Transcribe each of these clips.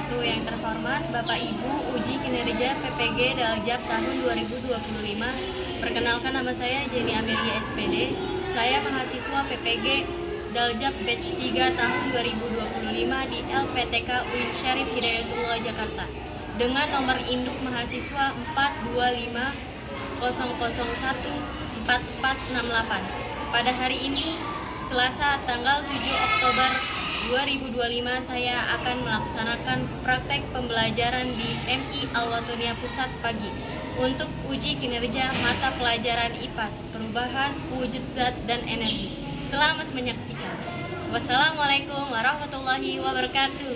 wabarakatuh. Yang terhormat Bapak Ibu Uji Kinerja PPG Daljab tahun 2025. Perkenalkan, nama saya Jenny Amelia SPD. Saya mahasiswa PPG Daljab Batch 3 tahun 2025 di LPTK UIN Syarif Hidayatullah Jakarta dengan nomor induk mahasiswa 425.001.4468. Pada hari ini, Selasa tanggal 7 Oktober 2025, saya akan melaksanakan praktek pembelajaran di MI Al-Watonia Pusat pagi untuk uji kinerja mata pelajaran IPAS, perubahan, wujud zat, dan energi. Selamat menyaksikan. Wassalamualaikum warahmatullahi wabarakatuh.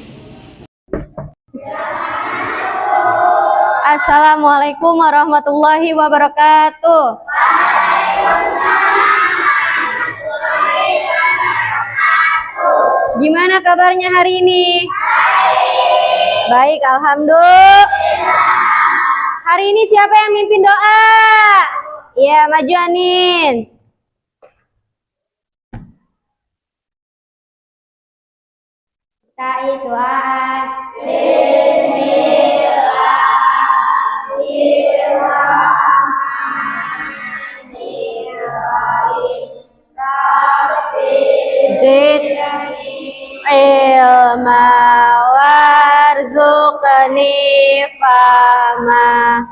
Assalamualaikum warahmatullahi wabarakatuh. Gimana kabarnya hari ini? Baik, alhamdulillah. Hari ini siapa yang mimpin doa? Ya, maju Anin. Zidni ilma warzuqni fahma.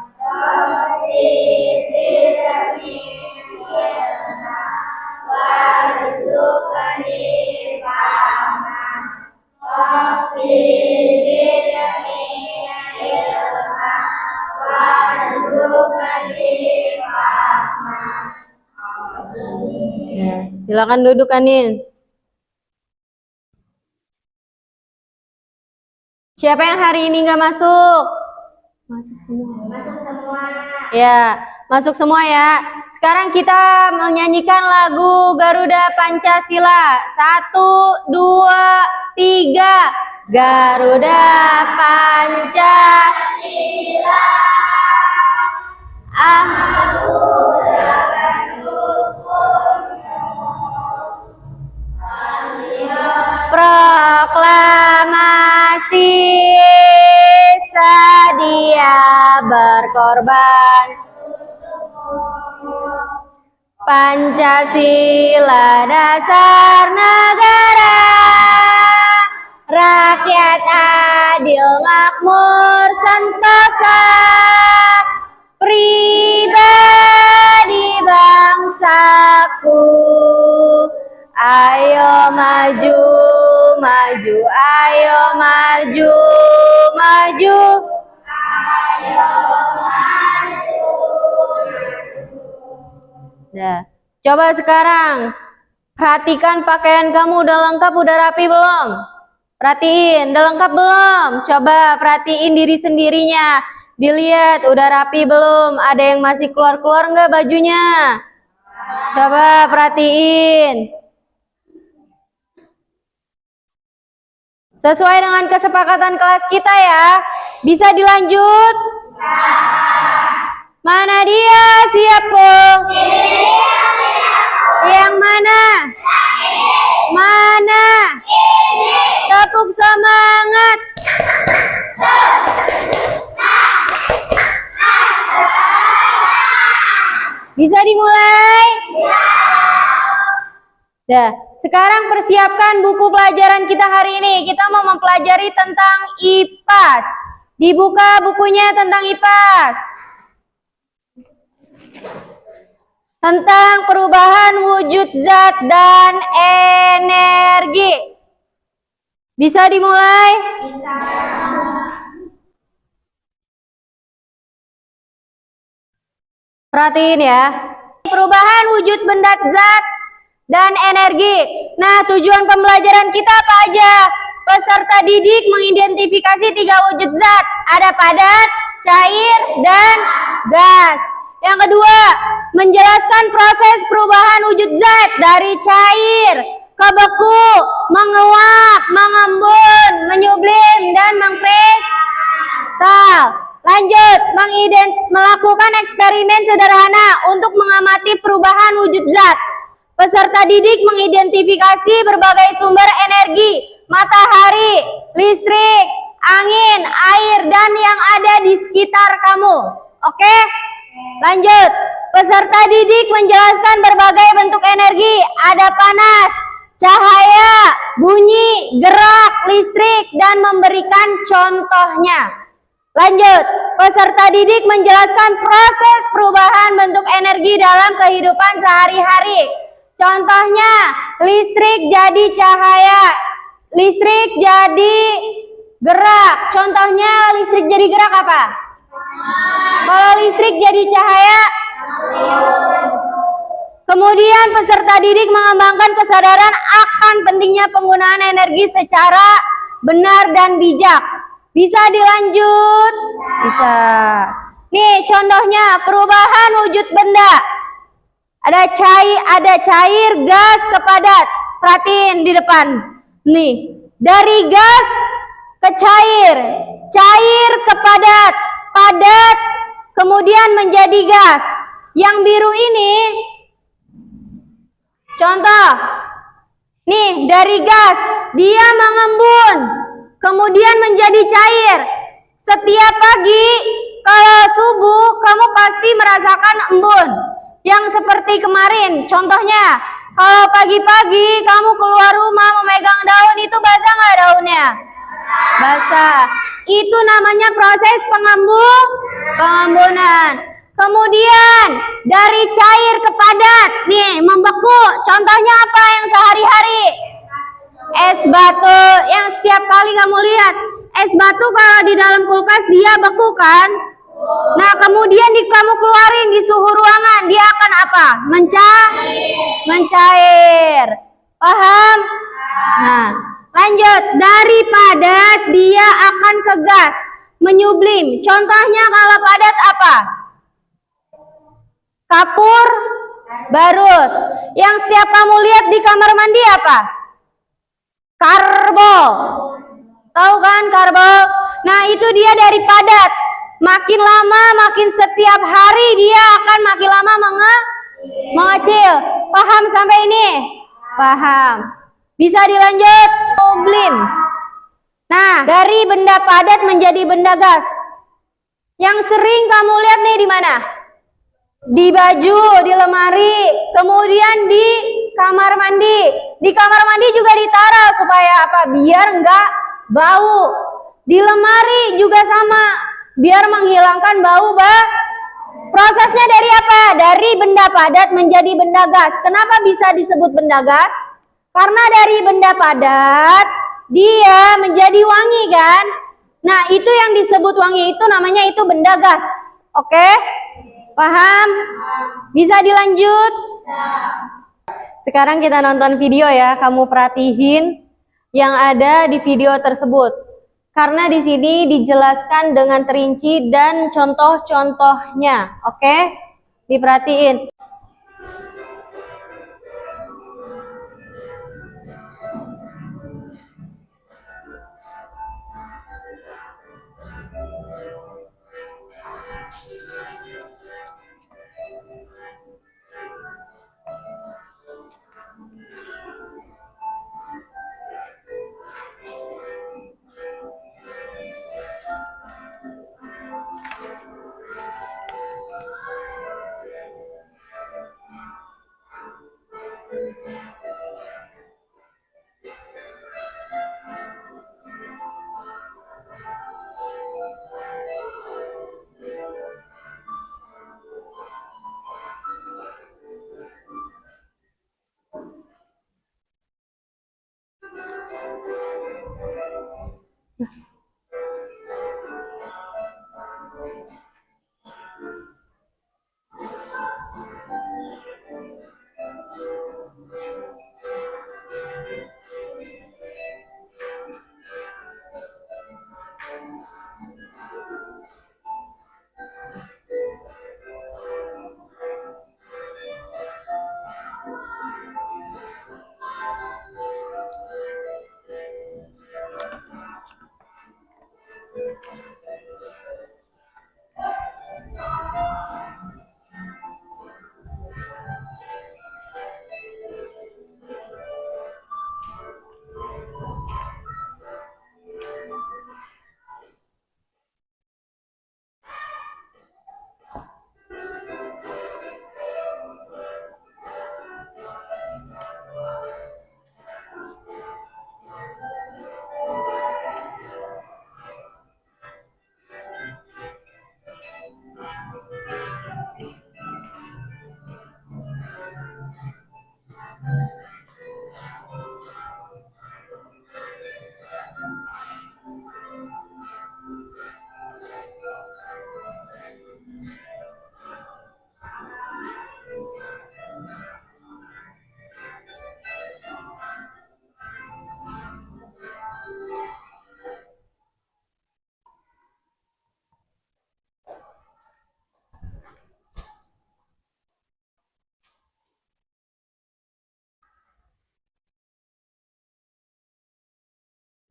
Silakan duduk, Anin. Siapa yang hari ini nggak masuk? Masuk semua. Masuk semua. Ya, masuk semua ya. Sekarang kita menyanyikan lagu Garuda Pancasila. 1, 2, 3. Garuda Pancasila. Proklamasi sedia berkorban. Pancasila dasar negara, rakyat adil makmur sentosa, pribadi bangsaku. Ayo maju, maju, ayo maju, maju. Ayo maju. Nah, coba sekarang perhatikan pakaian kamu udah lengkap, udah rapi belum? Perhatiin, udah lengkap belum? Coba perhatiin diri sendirinya. Dilihat udah rapi belum? Ada yang masih keluar-keluar nggak bajunya? Coba perhatiin. Sesuai dengan kesepakatan kelas kita ya. Bisa dilanjut? Mana dia? Siap, Kung? Yang mana? Mana? Tepuk semangat. Bisa dimulai? Dah, sekarang persiapkan buku pelajaran kita hari ini. Kita mau mempelajari tentang IPAS. Dibuka bukunya tentang IPAS. Tentang perubahan wujud zat dan energi. Bisa dimulai? Bisa. Perhatiin ya. Perubahan wujud benda zat dan energi. Nah, tujuan pembelajaran kita apa aja? Peserta didik mengidentifikasi 3 wujud zat. Ada padat, cair, dan gas. Yang kedua, menjelaskan proses perubahan wujud zat dari cair ke beku, menguap, mengembun, menyublim, dan mengkristal. Lanjut, melakukan eksperimen sederhana untuk mengamati perubahan wujud zat. Peserta didik mengidentifikasi berbagai sumber energi, matahari, listrik, angin, air, dan yang ada di sekitar kamu. Oke? Lanjut. Peserta didik menjelaskan berbagai bentuk energi. Ada panas, cahaya, bunyi, gerak, listrik, dan memberikan contohnya. Lanjut. Peserta didik menjelaskan proses perubahan bentuk energi dalam kehidupan sehari-hari. Contohnya, listrik jadi cahaya, listrik jadi gerak. Contohnya listrik jadi gerak apa? Kalau listrik jadi cahaya. Kemudian peserta didik mengembangkan kesadaran akan pentingnya penggunaan energi secara benar dan bijak. Bisa dilanjut? Bisa. Nih contohnya perubahan wujud benda. Ada cair, gas ke padat. Perhatiin di depan. Nih, dari gas ke cair, cair ke padat, padat kemudian menjadi gas. Yang biru ini contoh. Nih, dari gas dia mengembun, kemudian menjadi cair. Setiap pagi kalau subuh kamu pasti merasakan embun. Yang seperti kemarin, contohnya, kalau pagi-pagi kamu keluar rumah memegang daun, itu basah nggak daunnya? Basah. Itu namanya proses pengembunan. Kemudian dari cair ke padat, nih membeku. Contohnya apa yang sehari-hari? Es batu. Yang setiap kali kamu lihat es batu kalau di dalam kulkas dia beku kan? Nah kemudian kamu keluarin di suhu ruangan, dia akan apa? Mencair. Paham? Nah lanjut, dari padat dia akan ke gas, menyublim. Contohnya kalau padat apa? Kapur, barus. Yang setiap kamu lihat di kamar mandi apa? Karbol. Tahu kan karbol? Nah itu dia dari padat. Makin lama, makin setiap hari dia akan makin lama mengecil. Paham sampai ini? Paham. Bisa dilanjut? Sublim. Nah, dari benda padat menjadi benda gas. Yang sering kamu lihat nih di mana? Di baju, di lemari, kemudian di kamar mandi. Di kamar mandi juga ditaruh supaya apa? Biar enggak bau. Di lemari juga sama, biar menghilangkan bau. Prosesnya dari apa? Dari benda padat menjadi benda gas. Kenapa bisa disebut benda gas? Karena dari benda padat dia menjadi wangi kan? Nah itu yang disebut wangi itu namanya itu benda gas. Oke? Paham? Bisa dilanjut? Sekarang kita nonton video ya. Kamu perhatiin yang ada di video tersebut. Karena di sini dijelaskan dengan terinci dan contoh-contohnya. Oke? Diperhatiin.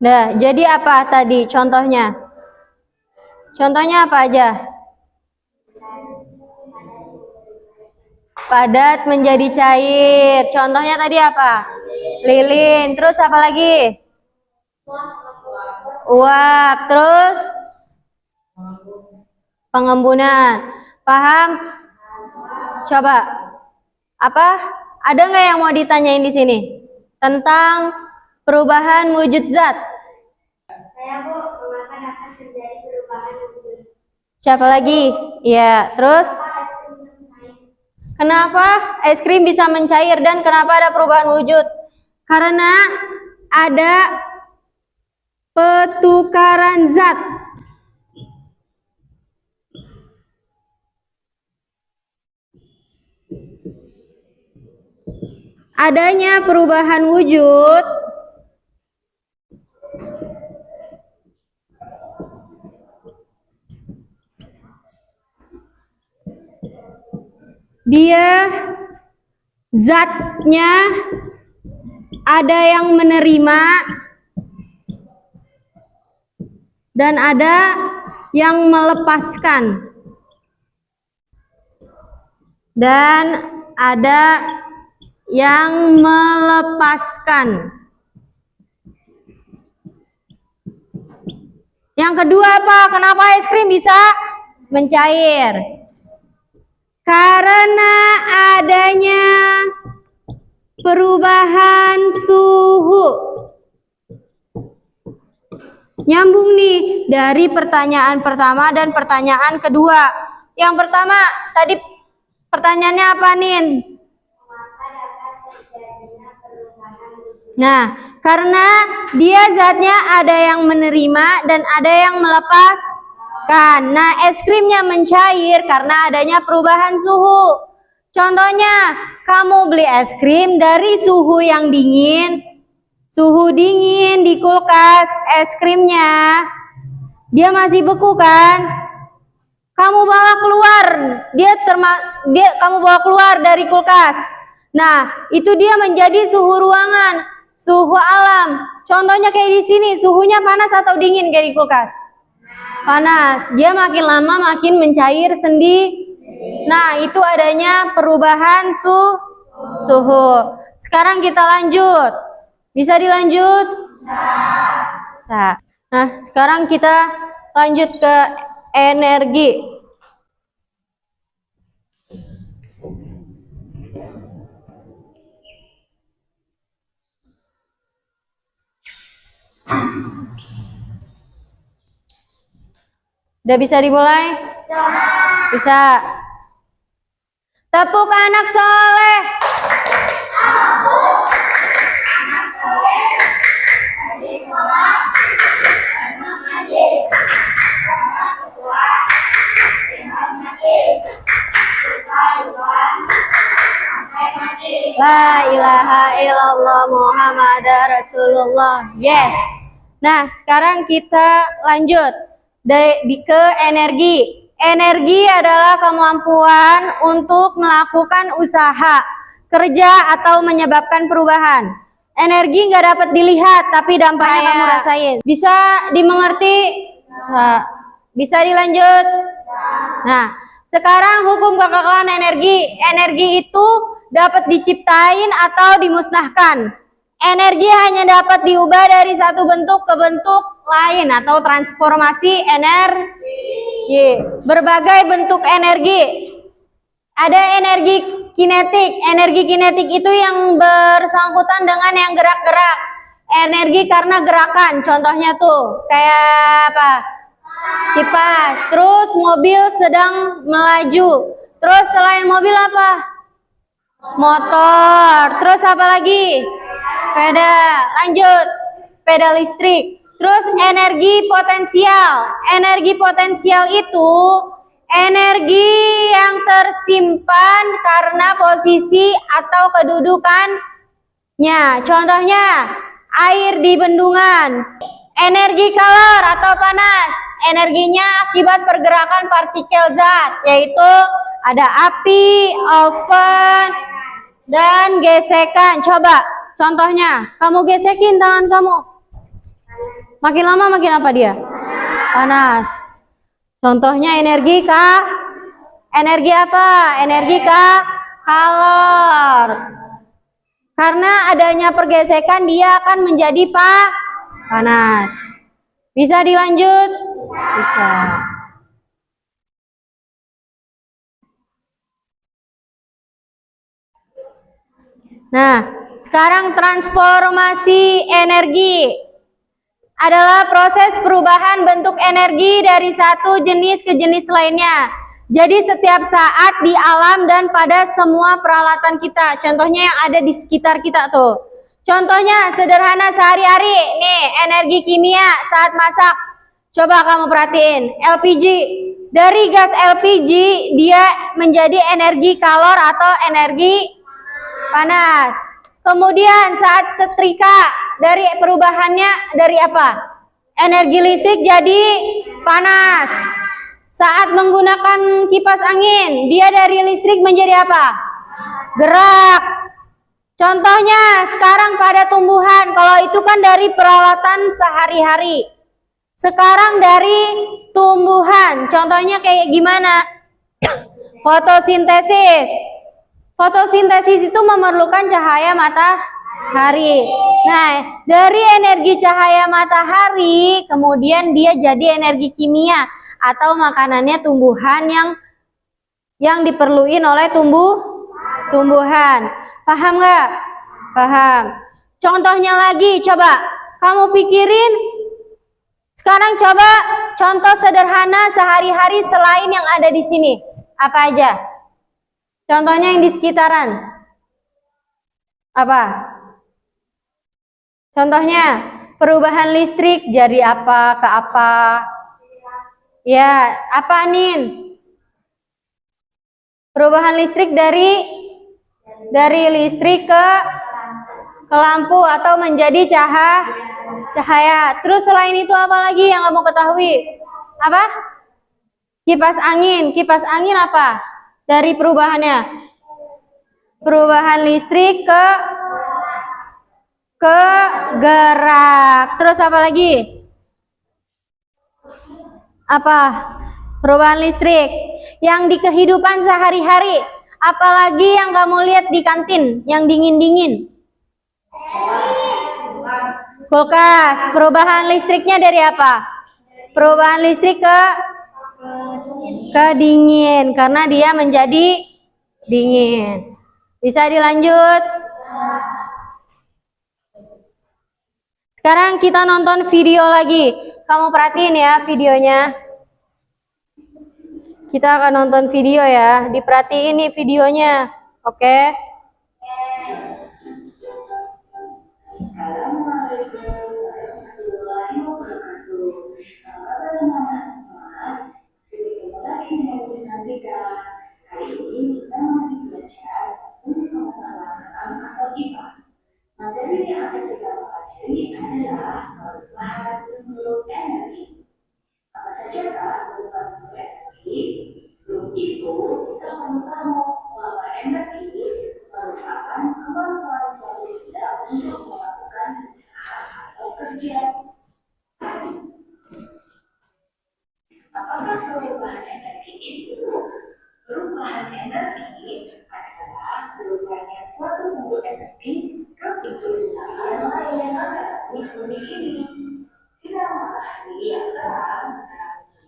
Nah, jadi apa tadi contohnya? Contohnya apa aja? Padat menjadi cair. Contohnya tadi apa? Lilin. Terus apa lagi? Uap. Terus pengembunan. Paham? Coba. Apa? Ada nggak yang mau ditanyain di sini? Tentang perubahan wujud zat. Saya Bu, mengapa dapat terjadi perubahan wujud? Siapa lagi? Ya, terus kenapa es krim bisa mencair dan kenapa ada perubahan wujud? Karena ada pertukaran zat. Adanya perubahan wujud dia zatnya ada yang menerima dan ada yang melepaskan dan ada yang melepaskan. Yang kedua apa? Kenapa es krim bisa mencair? Karena adanya perubahan suhu. Nyambung nih dari pertanyaan pertama dan pertanyaan kedua. Yang pertama tadi pertanyaannya apa nih? Nah, karena dia zatnya ada yang menerima dan ada yang melepaskan. Nah, es krimnya mencair karena adanya perubahan suhu. Contohnya, kamu beli es krim dari suhu yang dingin, suhu dingin di kulkas, es krimnya dia masih beku kan? Kamu bawa keluar, kamu bawa keluar dari kulkas. Nah, itu dia menjadi suhu ruangan, suhu alam. Contohnya kayak di sini, suhunya panas atau dingin kayak di kulkas? Panas. Dia makin lama makin mencair sendiri. Nah, itu adanya perubahan suhu. Sekarang kita lanjut. Bisa dilanjut? Bisa. Nah, sekarang kita lanjut ke energi. Udah bisa dimulai? Bisa. Tepuk anak soleh. La ilaha illallah Muhammad Rasulullah. Yes. Nah, sekarang kita lanjut ke energi. Energi adalah kemampuan untuk melakukan usaha, kerja atau menyebabkan perubahan. Energi nggak dapat dilihat, tapi dampaknya kamu rasain. Bisa dimengerti? Bisa dilanjut? Nah, sekarang hukum kekekalan energi. Energi itu dapat diciptain atau dimusnahkan. Energi hanya dapat diubah dari satu bentuk ke bentuk lain atau transformasi energi. Berbagai bentuk energi. Ada energi kinetik. Energi kinetik itu yang bersangkutan dengan yang gerak-gerak. Energi karena gerakan. Contohnya tuh kayak apa? Kipas. Terus mobil sedang melaju. Terus selain mobil apa? Motor. Terus apa lagi? Sepeda. Lanjut. Sepeda listrik. Terus energi potensial. Energi potensial itu energi yang tersimpan karena posisi atau kedudukannya. Contohnya air di bendungan. Energi kalor atau panas. Energinya akibat pergerakan partikel zat, yaitu ada api, oven, dan gesekan. Coba contohnya, kamu gesekin tangan kamu. Makin lama makin apa dia? Panas. Contohnya energi energi apa? Energi kalor. Karena adanya pergesekan dia akan menjadi panas. Bisa dilanjut? Bisa. Nah, sekarang transformasi energi adalah proses perubahan bentuk energi dari satu jenis ke jenis lainnya. Jadi setiap saat di alam dan pada semua peralatan kita. Contohnya yang ada di sekitar kita tuh. Contohnya sederhana sehari-hari. Nih, energi kimia saat masak. Coba kamu perhatiin. LPG. Dari gas LPG dia menjadi energi kalor atau energi panas. Kemudian saat setrika, dari perubahannya dari apa? Energi listrik jadi panas. Saat menggunakan kipas angin, dia dari listrik menjadi apa? Gerak. Contohnya sekarang pada tumbuhan, kalau itu kan dari peralatan sehari-hari. Sekarang dari tumbuhan, contohnya kayak gimana? Fotosintesis. Fotosintesis itu memerlukan cahaya matahari. Nah, dari energi cahaya matahari, kemudian dia jadi energi kimia atau makanannya tumbuhan yang diperluin oleh tumbuhan. Paham nggak? Paham. Contohnya lagi, coba kamu pikirin. Sekarang coba contoh sederhana sehari-hari selain yang ada di sini. Apa aja? Contohnya yang di sekitaran. Apa? Contohnya perubahan listrik jadi apa ke apa? Ya, apa Nin? Perubahan listrik dari listrik ke lampu atau menjadi cahaya. Terus selain itu apa lagi yang kamu ketahui? Apa? Kipas angin. Kipas angin apa? Dari perubahannya? Perubahan listrik ke gerak. Terus apa lagi? Apa? Perubahan listrik yang di kehidupan sehari-hari. Apalagi yang kamu lihat di kantin yang dingin-dingin? Kulkas. Perubahan listriknya dari apa? Perubahan listrik ke dingin karena dia menjadi dingin. Bisa dilanjut? Sekarang kita nonton video lagi. Kamu perhatiin ya videonya. Kita akan nonton video ya. Diperhatiin nih videonya. Oke? Kali ini kita masih belajar untuk pengetahuan atau IPA. Materi yang akan kita pelajari adalah perubahan bentuk energi. Apa saja perubahan bentuk energi? Sebelum itu, kita perlu tahu bahwa energi merupakan kemampuan suatu benda untuk melakukan usaha atau kerja. Apakah perubahan energi itu? Perubahan energi adalah berubahnya suatu bentuk energi ke bentuk yang lain yang ada di bumi ini. Sinar matahari yang terang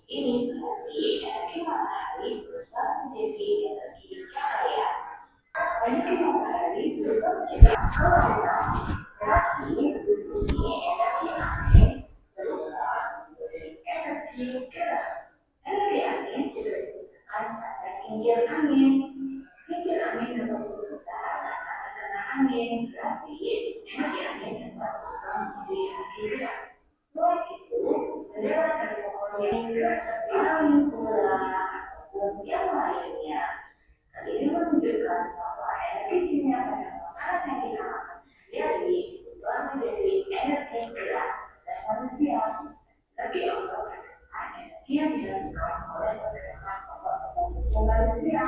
ini berarti energi matahari berubah menjadi energi cahaya. Energi matahari berubah menjadi cahaya. Berarti di sini energi angin berubah menjadi energi gerak. Energi angin juga digunakan pada kincir angin. Kincir angin dapat berputar karena angin, berarti energi angin dapat berubah menjadi energi gerak. Selain itu, bendera dari pohon yang gerak angin pula ataupun yang lainnya. Hal ini menunjukkan bahwa energi kimia pada makanan yang kita makan sehari-hari berubah menjadi energi gerak dan manusia. Tapi Allah energi yang dihasilkan oleh pokok-pokok manusia.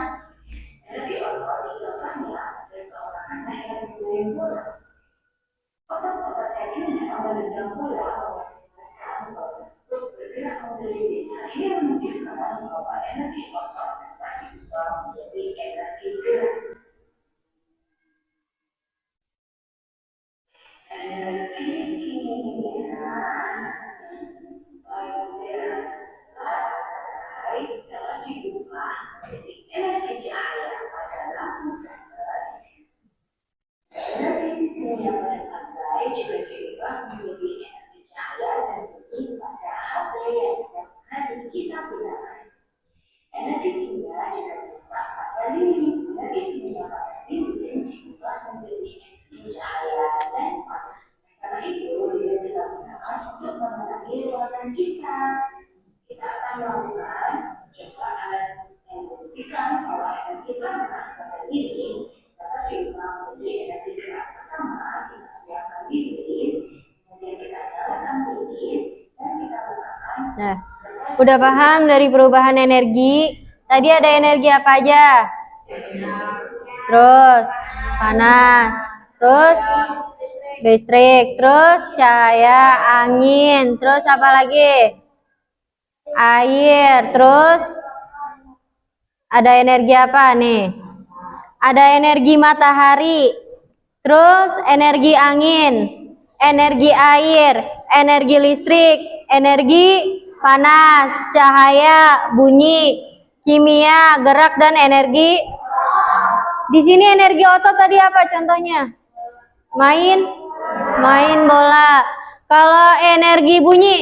Energi Allah juga banyak ada seorang anak yang bermain bola. Otak-otak tadinya menendang bola Ini menunjukkan bahwa energi otot dapat diubah menjadi energi gerak. Energi kinesia dapat diubah menjadi energi cahaya pada lampu senter. Energi kimia pada baterai juga diubah menjadi energi cahaya dan bunyi pada HP yang setiap hari kita gunakan. Energi kimia juga diubah pada lilin. Energi kimia pada lilin diubah menjadi energi cahaya dan panas. Karena itu, lilin kita gunakan untuk menerangi ruangan kita. Kita akan melakukan cobaan yang membuktikan bahwa energi panas pada lilin dapat diubah menjadi energi gerak. Pertama, kita siapkan lilin, kemudian kita nyalakan lilin, dan kita gunakan. Nah, udah paham dari perubahan energi? Tadi ada energi apa aja? Terus panas, terus listrik, terus cahaya, angin, terus apa lagi? Air, terus ada energi apa nih? Ada energi matahari, terus energi angin, energi air, energi listrik, energi panas, cahaya, bunyi, kimia, gerak, dan energi. Di sini energi otot tadi apa contohnya? Main bola. Kalau energi bunyi,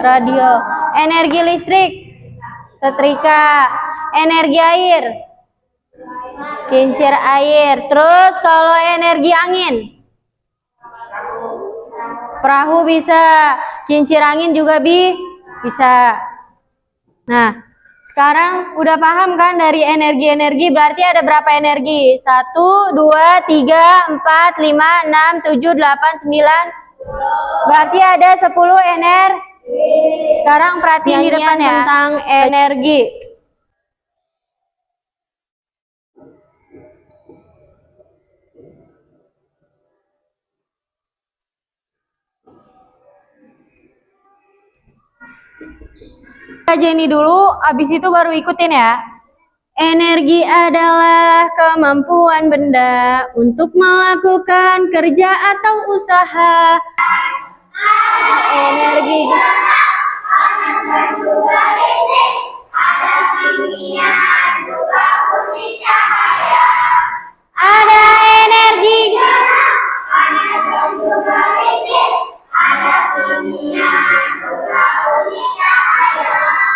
radio. Energi listrik, setrika. Energi air, kincir air. Terus kalau energi angin, perahu bisa, kincir angin juga bisa. Nah, sekarang udah paham kan dari energi-energi? Berarti ada berapa energi? 1, 2, 3, 4, 5, 6, 7, 8, 9. Berarti ada 10 energi. Sekarang perhatian di depan ya tentang energi. Aja ini dulu, habis itu baru ikutin ya. Energi adalah kemampuan benda untuk melakukan kerja atau usaha. Energi ada energi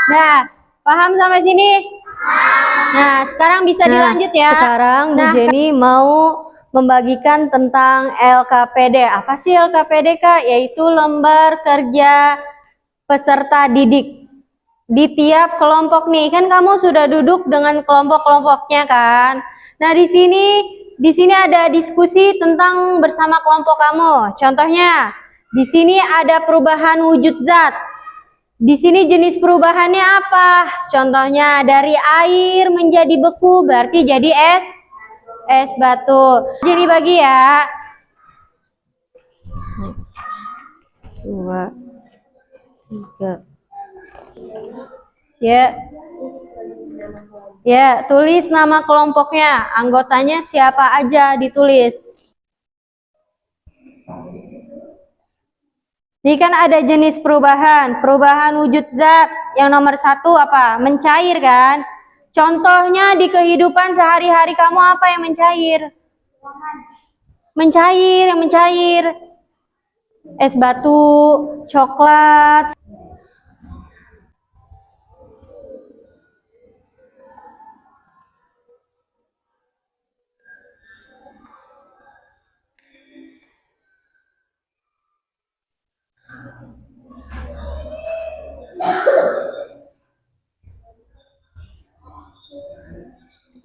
Nah, paham sampai sini? Nah, sekarang bisa dilanjut ya. Sekarang Bu Jenny mau membagikan tentang LKPD. Apa sih LKPD, Kak? Yaitu lembar kerja peserta didik. Di tiap kelompok nih, kan kamu sudah duduk dengan kelompok-kelompoknya kan? Nah, di sini ada diskusi tentang bersama kelompok kamu. Contohnya, di sini ada perubahan wujud zat. Di sini jenis perubahannya apa? Contohnya dari air menjadi beku, berarti jadi es batu. Jadi bagi ya. 2, 3. Ya, tulis nama kelompoknya. Anggotanya siapa aja ditulis. Ini kan ada jenis perubahan wujud zat. Yang nomor 1 apa? Mencair kan? Contohnya di kehidupan sehari-hari kamu apa yang mencair? Yang mencair. Es batu, coklat.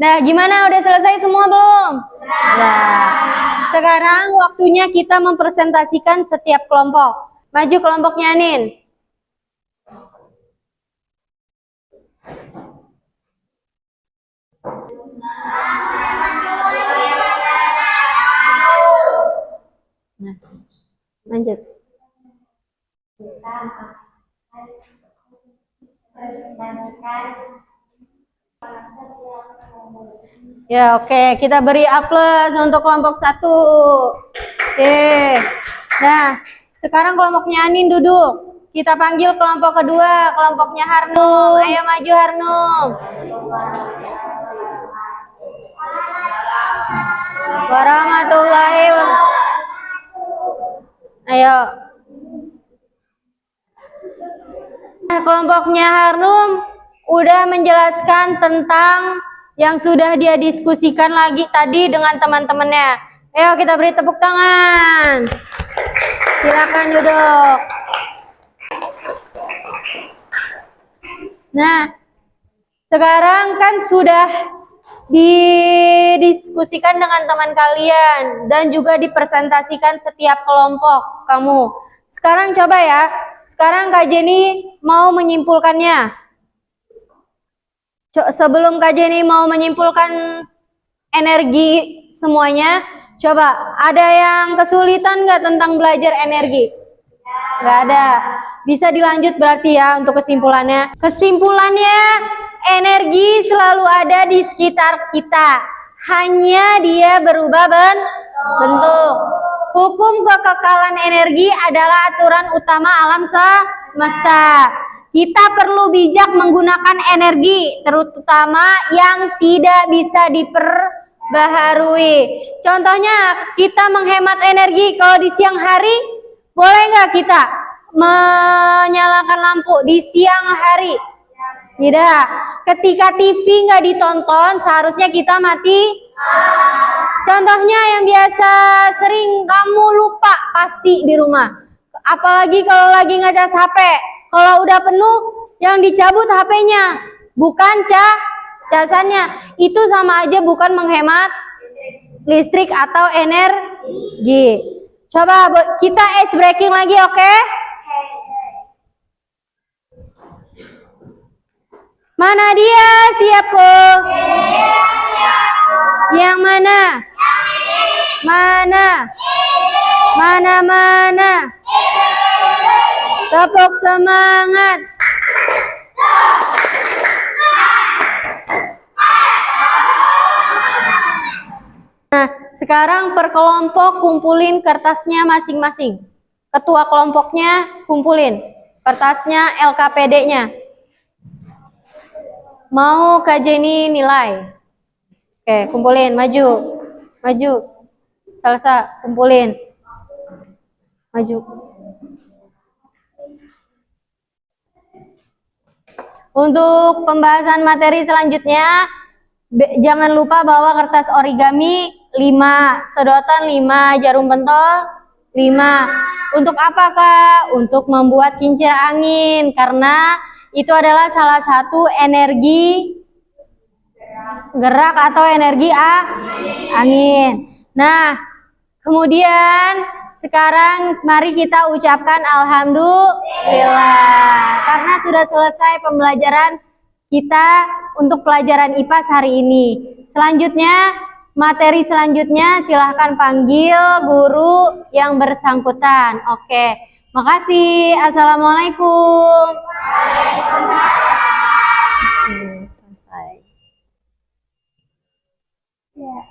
Nah, gimana? Udah selesai semua belum? Nah, sekarang waktunya kita mempresentasikan setiap kelompok. Maju kelompoknya Anin. Nah, lanjut. presentasikan Ya, oke. Kita beri aplaus untuk kelompok 1. Oke. Nah, sekarang kelompoknya Anin duduk. Kita panggil kelompok kedua, kelompoknya Harnum. Ayo maju Harnum. Warahmatullahi wabarakatuh. Ayo. Nah, kelompoknya Harnum udah menjelaskan tentang yang sudah dia diskusikan lagi tadi dengan teman-temannya. Ayo kita beri tepuk tangan. Silakan duduk. Nah, sekarang kan sudah didiskusikan dengan teman kalian dan juga dipresentasikan setiap kelompok kamu. Sekarang coba ya. Sekarang Kak Jenny mau menyimpulkannya. Sebelum Kak Jenny mau menyimpulkan energi semuanya, coba ada yang kesulitan nggak tentang belajar energi? Nggak ada. Bisa dilanjut berarti ya untuk kesimpulannya. Kesimpulannya, energi selalu ada di sekitar kita. Hanya dia berubah bentuk. Hukum kekekalan energi adalah aturan utama alam semesta. Kita perlu bijak menggunakan energi, terutama yang tidak bisa diperbaharui. Contohnya, kita menghemat energi kalau di siang hari, boleh nggak kita menyalakan lampu di siang hari? Tidak. Ketika TV nggak ditonton, seharusnya kita mati. Contohnya yang biasa sering kamu lupa pasti di rumah. Apalagi kalau lagi ngecas HP. Kalau udah penuh, yang dicabut HP-nya, bukan casannya. Itu sama aja bukan menghemat listrik atau energi. Coba kita ice breaking lagi, oke? Mana dia? Siap kok? Yang mana? Mana? Tepuk semangat. Nah, sekarang per kelompok kumpulin kertasnya masing-masing. Ketua kelompoknya kumpulin kertasnya LKPD-nya. Mau Kak Jenny nilai. Oke, kumpulin, maju. Salsa, kumpulin. Maju. Untuk pembahasan materi selanjutnya, jangan lupa bawa kertas origami 5, sedotan 5, jarum pentol 5. Untuk apa Kak? Untuk membuat kincir angin, karena itu adalah salah satu energi gerak atau energi angin. Nah, kemudian sekarang mari kita ucapkan alhamdulillah karena sudah selesai pembelajaran kita untuk pelajaran IPA hari ini. Selanjutnya, materi selanjutnya silahkan panggil guru yang bersangkutan. Oke, makasih. Assalamualaikum. Selesai. Ya.